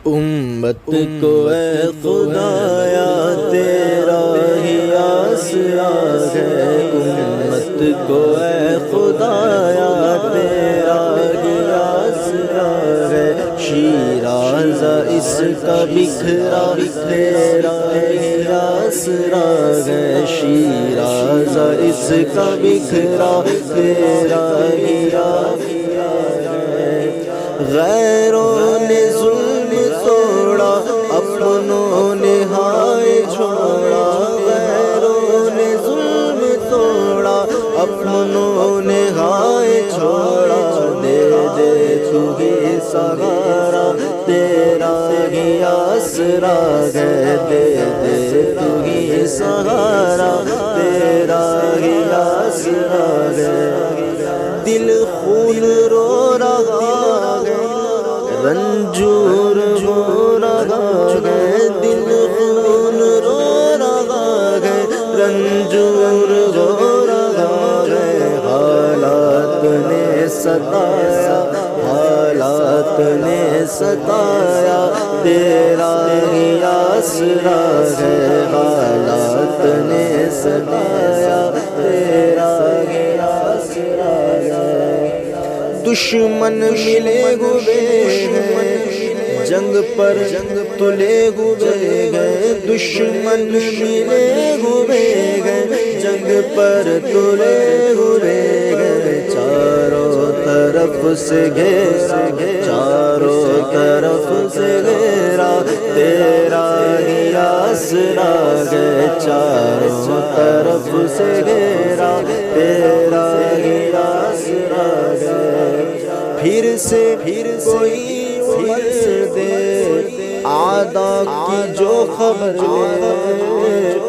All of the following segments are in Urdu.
امت کو اے خدایا تیرا ہی آسرا ہے، امت کو اے خدایا تیرا ہی آسرا ہے، شیراز اس کا بکھرا تیرا ہی آسرا ہے، شیراز اس کا بکھرا تیرا ہی آسرا ہے، غیروں نے ظلم توڑا اپنوں نے ہائے چھوڑا، غیروں نے ظلم توڑا اپنوں نے ہائے چھوڑا، دے دے تو ہی سہارا تیرا ہی آسرا ہے، دے دے تو ہی سہارا تیرا ہی آسرا ہے، دل خون رو رہا ہے، رنجور ہو رہا ہے، دل خون رو رہا ہے، رنجور ہو رہا ہے، حالات نے ستایا، حالات نے ستایا تیرا ہی آسرا ہے، حالات نے ستایا تیرا ہی آسرا ہے، دشمن ملے ہوئے ہیں جنگ پر تلے ہوئے ہیں، دشمن ملے ہوئے ہیں جنگ پر تلے ہوئے ہیں، چاروں طرف سے گھیرا، چاروں طرف سے گھیرا تیرا ہی آسرا ہے، چاروں طرف سے گھیرا تیرا ہی آسرا ہے، پھر سے کوئی عمر دے اعداء کی جو خبر لے،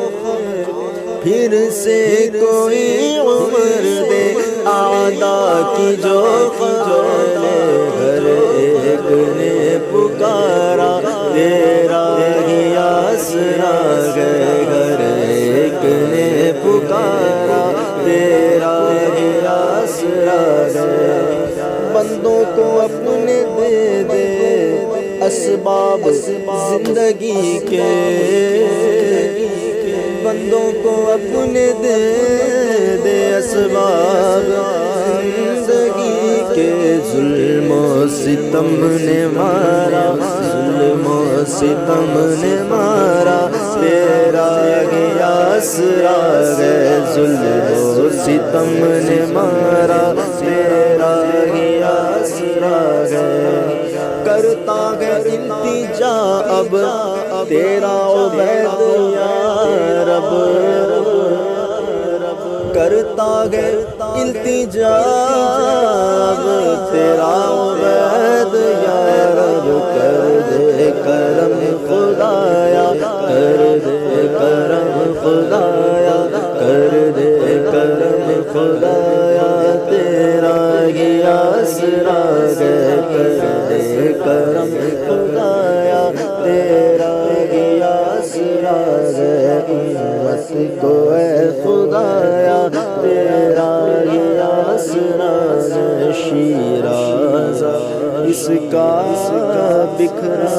پھر سے کوئی عمر دے اعداء کی جو خبر لے، ہر ایک نے پکارا تیرا ہی آسرا ہے، ہر ایک نے پکارا تیرا ہی آسرا ہے، بندوں کو اپنے دے دے اسباب زندگی کے، بندوں کو اپنے دے دے اسباب زندگی کے، ظلم و ستم نے مارا، ظلم و ستم نے مارا تیرا ہی آسرا ہے، ظلم و ستم نے مارا تیرا ہی آسرا ہے، کرتا ہے التجا اب تیرا عبید یا رب، کرتا ہے التجا اب تیرا عبید یا رب، کر دے کرم خدایا، کر دے کرم خدایا، کر دے کرم خدایا تیرا ہی آسرا ہے، کر دے کرم خدایا تیرا ہی آسرا ہے، امت کو اے خدایا تیرا ہی آسرا ہے، شیراز اس کا بکھرا